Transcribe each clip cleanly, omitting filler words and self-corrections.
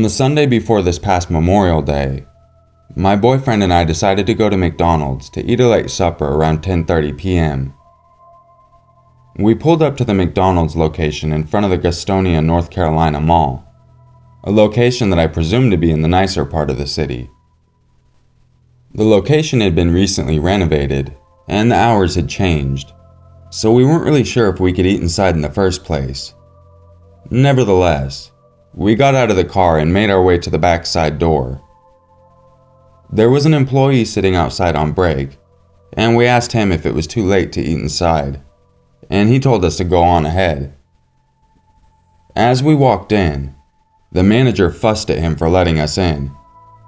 On the Sunday before this past Memorial Day, my boyfriend and I decided to go to McDonald's to eat a late supper around 10:30 p.m. We pulled up to the McDonald's location in front of the Gastonia, North Carolina Mall, a location that I presumed to be in the nicer part of the city. The location had been recently renovated, and the hours had changed, so we weren't really sure if we could eat inside in the first place. Nevertheless, we got out of the car and made our way to the back side door. There was an employee sitting outside on break, and we asked him if it was too late to eat inside, and he told us to go on ahead. As we walked in, the manager fussed at him for letting us in,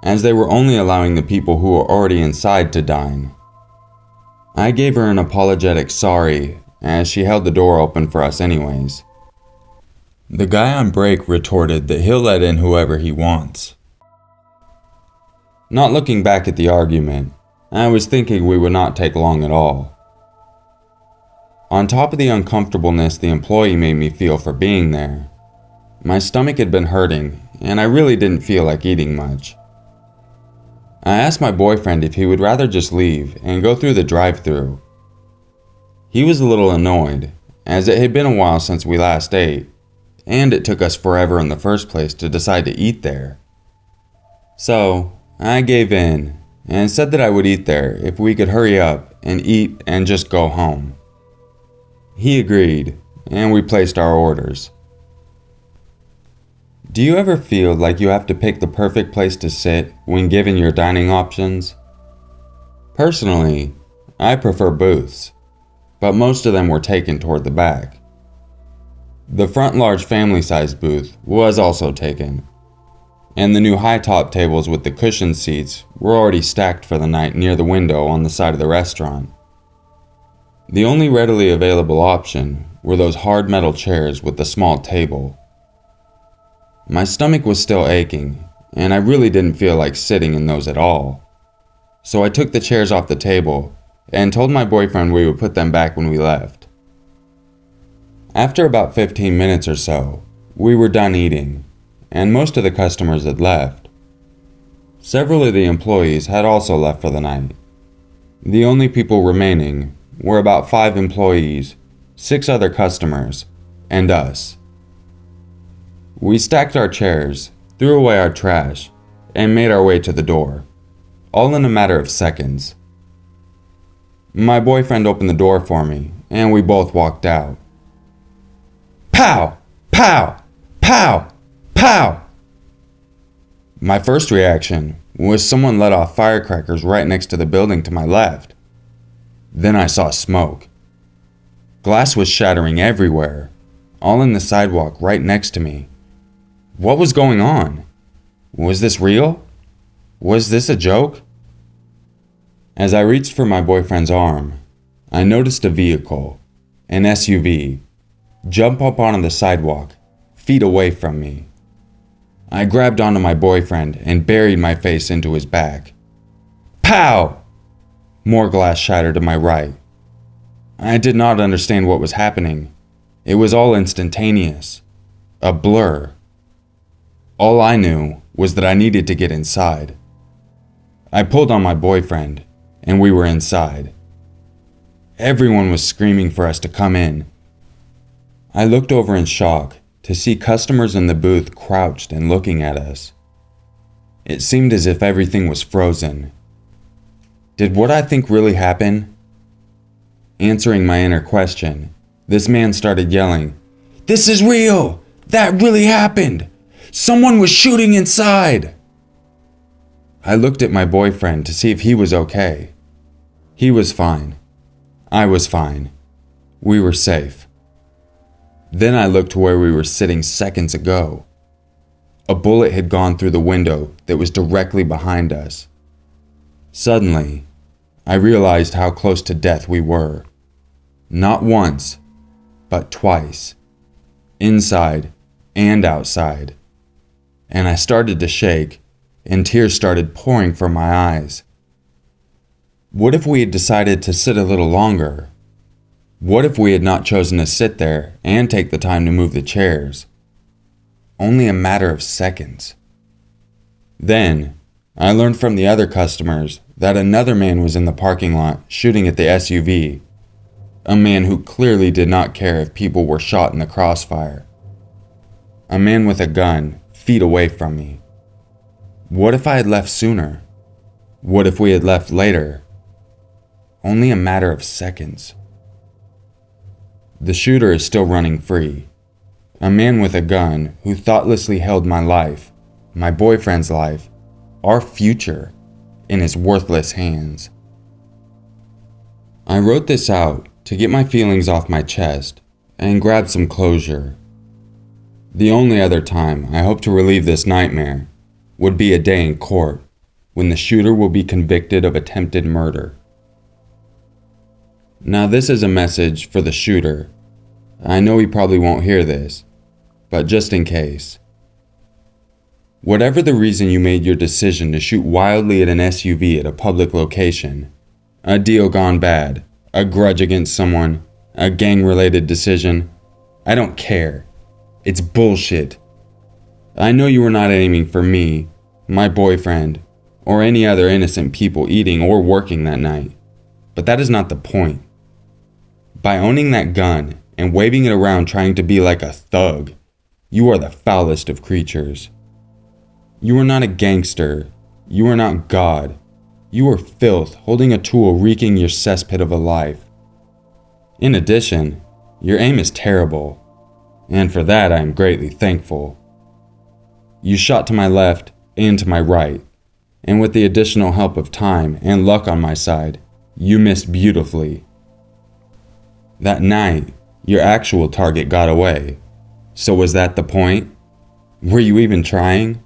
as they were only allowing the people who were already inside to dine. I gave her an apologetic sorry, as she held the door open for us anyways. The guy on break retorted that he'll let in whoever he wants. Not looking back at the argument, I was thinking we would not take long at all. On top of the uncomfortableness the employee made me feel for being there, my stomach had been hurting and I really didn't feel like eating much. I asked my boyfriend if he would rather just leave and go through the drive-thru. He was a little annoyed, as it had been a while since we last ate, and it took us forever in the first place to decide to eat there. So, I gave in and said that I would eat there if we could hurry up and eat and just go home. He agreed, and we placed our orders. Do you ever feel like you have to pick the perfect place to sit when given your dining options? Personally, I prefer booths, but most of them were taken toward the back. The front large family-sized booth was also taken, and the new high-top tables with the cushioned seats were already stacked for the night near the window on the side of the restaurant. The only readily available option were those hard metal chairs with the small table. My stomach was still aching, and I really didn't feel like sitting in those at all, so I took the chairs off the table and told my boyfriend we would put them back when we left. After about 15 minutes or so, we were done eating, and most of the customers had left. Several of the employees had also left for the night. The only people remaining were about 5 employees, 6 other customers, and us. We stacked our chairs, threw away our trash, and made our way to the door, all in a matter of seconds. My boyfriend opened the door for me, and we both walked out. Pow! Pow! Pow! Pow! My first reaction was someone let off firecrackers right next to the building to my left. Then I saw smoke. Glass was shattering everywhere, all in the sidewalk right next to me. What was going on? Was this real? Was this a joke? As I reached for my boyfriend's arm, I noticed a vehicle, an SUV, jump up onto the sidewalk, feet away from me. I grabbed onto my boyfriend and buried my face into his back. Pow! More glass shattered to my right. I did not understand what was happening. It was all instantaneous. A blur. All I knew was that I needed to get inside. I pulled on my boyfriend, and we were inside. Everyone was screaming for us to come in. I looked over in shock to see customers in the booth crouched and looking at us. It seemed as if everything was frozen. Did what I think really happen? Answering my inner question, this man started yelling, "This is real! That really happened! Someone was shooting inside!" I looked at my boyfriend to see if he was okay. He was fine. I was fine. We were safe. Then I looked to where we were sitting seconds ago. A bullet had gone through the window that was directly behind us. Suddenly, I realized how close to death we were. Not once, but twice. Inside and outside. And I started to shake, and tears started pouring from my eyes. What if we had decided to sit a little longer? What if we had not chosen to sit there and take the time to move the chairs? Only a matter of seconds. Then, I learned from the other customers that another man was in the parking lot shooting at the SUV. A man who clearly did not care if people were shot in the crossfire. A man with a gun, feet away from me. What if I had left sooner? What if we had left later? Only a matter of seconds. The shooter is still running free. A man with a gun who thoughtlessly held my life, my boyfriend's life, our future, in his worthless hands. I wrote this out to get my feelings off my chest and grab some closure. The only other time I hope to relieve this nightmare would be a day in court when the shooter will be convicted of attempted murder. Now this is a message for the shooter. I know he probably won't hear this, but just in case. Whatever the reason you made your decision to shoot wildly at an SUV at a public location, a deal gone bad, a grudge against someone, a gang-related decision, I don't care. It's bullshit. I know you were not aiming for me, my boyfriend, or any other innocent people eating or working that night, but that is not the point. By owning that gun and waving it around trying to be like a thug, you are the foulest of creatures. You are not a gangster. You are not God. You are filth holding a tool wreaking your cesspit of a life. In addition, your aim is terrible, and for that I am greatly thankful. You shot to my left and to my right, and with the additional help of time and luck on my side, you missed beautifully. That night, your actual target got away. So was that the point? Were you even trying?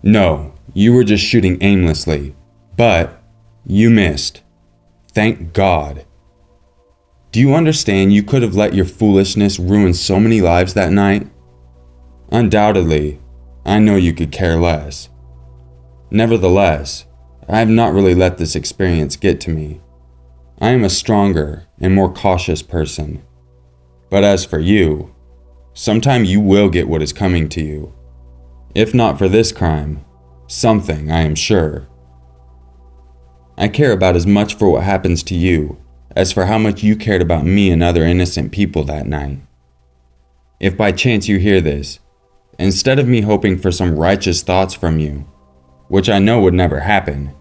No, you were just shooting aimlessly, but you missed. Thank God. Do you understand you could have let your foolishness ruin so many lives that night? Undoubtedly, I know you could care less. Nevertheless, I have not really let this experience get to me. I am a stronger and more cautious person. But as for you, sometime you will get what is coming to you. If not for this crime, something, I am sure. I care about as much for what happens to you as for how much you cared about me and other innocent people that night. If by chance you hear this, instead of me hoping for some righteous thoughts from you, which I know would never happen,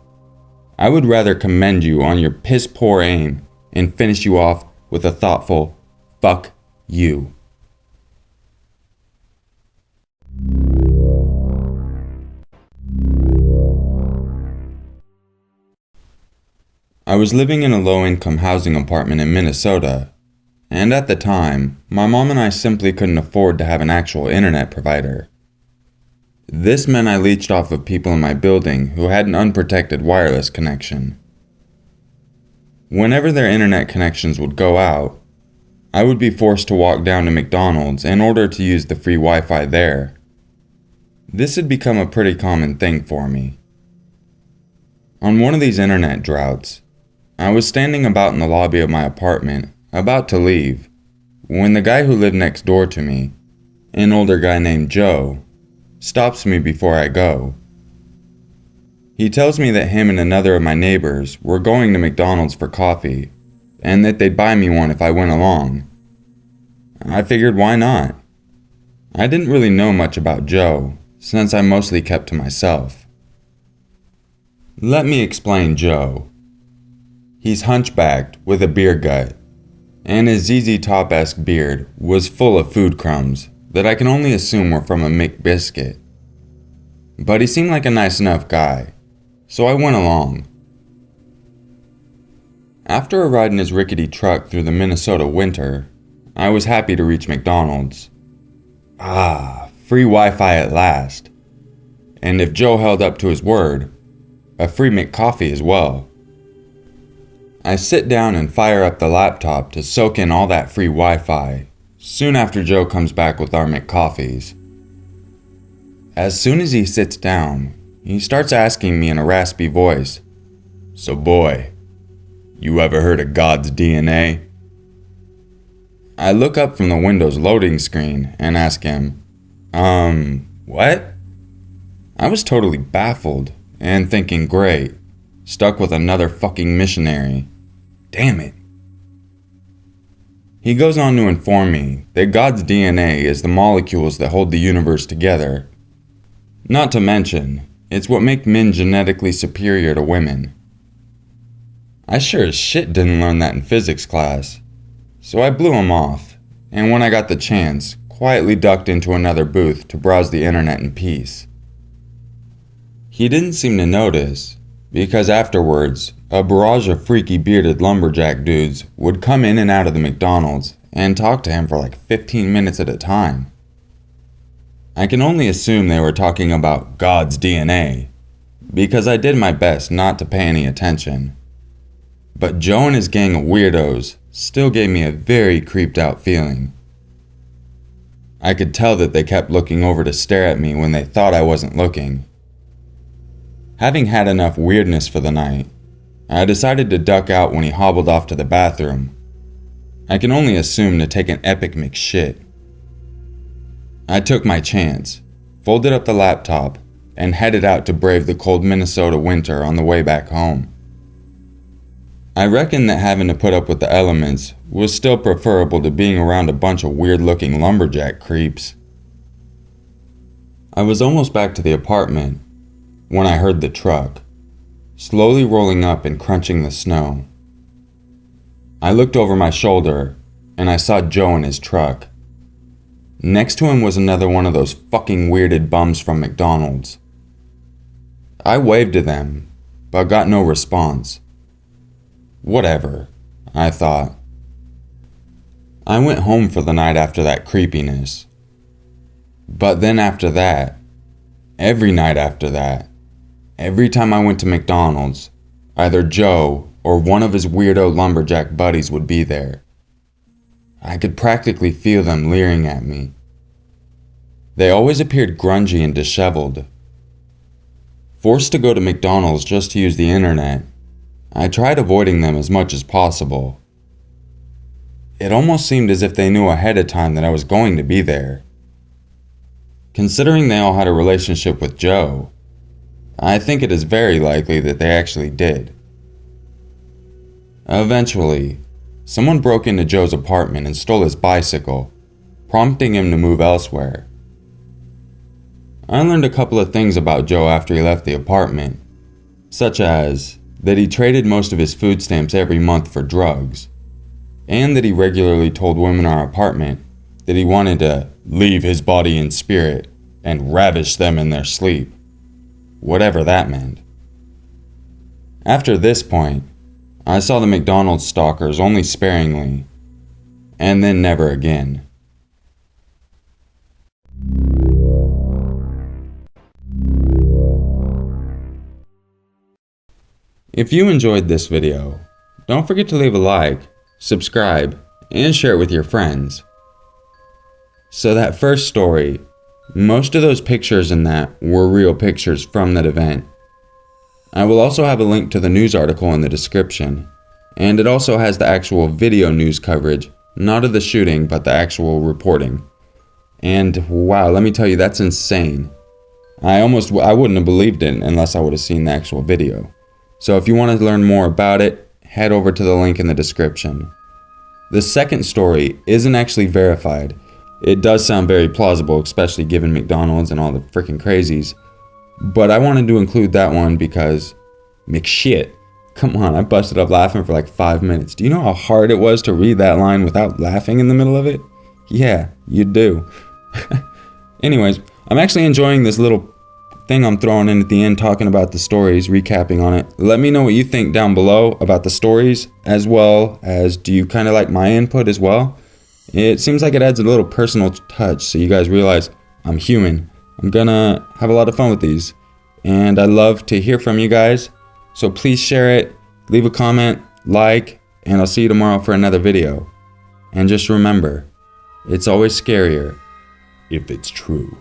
I would rather commend you on your piss-poor aim and finish you off with a thoughtful, fuck you. I was living in a low-income housing apartment in Minnesota, and at the time, my mom and I simply couldn't afford to have an actual internet provider. This meant I leached off of people in my building who had an unprotected wireless connection. Whenever their internet connections would go out, I would be forced to walk down to McDonald's in order to use the free Wi-Fi there. This had become a pretty common thing for me. On one of these internet droughts, I was standing about in the lobby of my apartment, about to leave, when the guy who lived next door to me, an older guy named Joe, stops me before I go. He tells me that him and another of my neighbors were going to McDonald's for coffee, and that they'd buy me one if I went along. I figured why not? I didn't really know much about Joe, since I mostly kept to myself. Let me explain Joe. He's hunchbacked with a beer gut, and his ZZ Top-esque beard was full of food crumbs that I can only assume were from a McBiscuit. But he seemed like a nice enough guy, so I went along. After a ride in his rickety truck through the Minnesota winter, I was happy to reach McDonald's. Free Wi-Fi at last. And if Joe held up to his word, a free McCoffee as well. I sit down and fire up the laptop to soak in all that free Wi-Fi, soon after Joe comes back with our McCoffees. As soon as he sits down, he starts asking me in a raspy voice, "So boy, you ever heard of God's DNA?" I look up from the Windows loading screen and ask him, what? I was totally baffled and thinking, great, stuck with another fucking missionary. Damn it. He goes on to inform me that God's DNA is the molecules that hold the universe together. Not to mention, it's what makes men genetically superior to women. I sure as shit didn't learn that in physics class, so I blew him off, and when I got the chance, quietly ducked into another booth to browse the internet in peace. He didn't seem to notice, because afterwards, a barrage of freaky bearded lumberjack dudes would come in and out of the McDonald's and talk to him for like 15 minutes at a time. I can only assume they were talking about God's DNA, because I did my best not to pay any attention. But Joe and his gang of weirdos still gave me a very creeped out feeling. I could tell that they kept looking over to stare at me when they thought I wasn't looking. Having had enough weirdness for the night, I decided to duck out when he hobbled off to the bathroom. I can only assume to take an epic McShit. I took my chance, folded up the laptop, and headed out to brave the cold Minnesota winter on the way back home. I reckon that having to put up with the elements was still preferable to being around a bunch of weird-looking lumberjack creeps. I was almost back to the apartment when I heard the truck, slowly rolling up and crunching the snow. I looked over my shoulder, and I saw Joe in his truck. Next to him was another one of those fucking weirded bums from McDonald's. I waved to them, but got no response. Whatever, I thought. I went home for the night after that creepiness. But then after that, every night after that, every time I went to McDonald's, either Joe or one of his weirdo lumberjack buddies would be there. I could practically feel them leering at me. They always appeared grungy and disheveled. Forced to go to McDonald's just to use the internet, I tried avoiding them as much as possible. It almost seemed as if they knew ahead of time that I was going to be there. Considering they all had a relationship with Joe, I think it is very likely that they actually did. Eventually, someone broke into Joe's apartment and stole his bicycle, prompting him to move elsewhere. I learned a couple of things about Joe after he left the apartment, such as that he traded most of his food stamps every month for drugs, and that he regularly told women in our apartment that he wanted to leave his body and spirit and ravish them in their sleep, whatever that meant. After this point, I saw the McDonald's stalkers only sparingly, and then never again. If you enjoyed this video, don't forget to leave a like, subscribe, and share it with your friends. So that first story, most of those pictures in that were real pictures from that event. I will also have a link to the news article in the description, and it also has the actual video news coverage, not of the shooting, but the actual reporting. And wow, let me tell you, that's insane. I wouldn't have believed it unless I would have seen the actual video. So if you want to learn more about it, head over to the link in the description. The second story isn't actually verified. It does sound very plausible, especially given McDonald's and all the freaking crazies. But I wanted to include that one because, McShit, come on, I busted up laughing for like 5 minutes. Do you know how hard it was to read that line without laughing in the middle of it? Yeah, you do. Anyways, I'm actually enjoying this little thing I'm throwing in at the end, talking about the stories, recapping on it. Let me know what you think down below about the stories, as well as do you kind of like my input as well? It seems like it adds a little personal touch, so you guys realize I'm human. I'm gonna have a lot of fun with these, and I love to hear from you guys, so please share it, leave a comment, like, and I'll see you tomorrow for another video. And just remember, it's always scarier if it's true.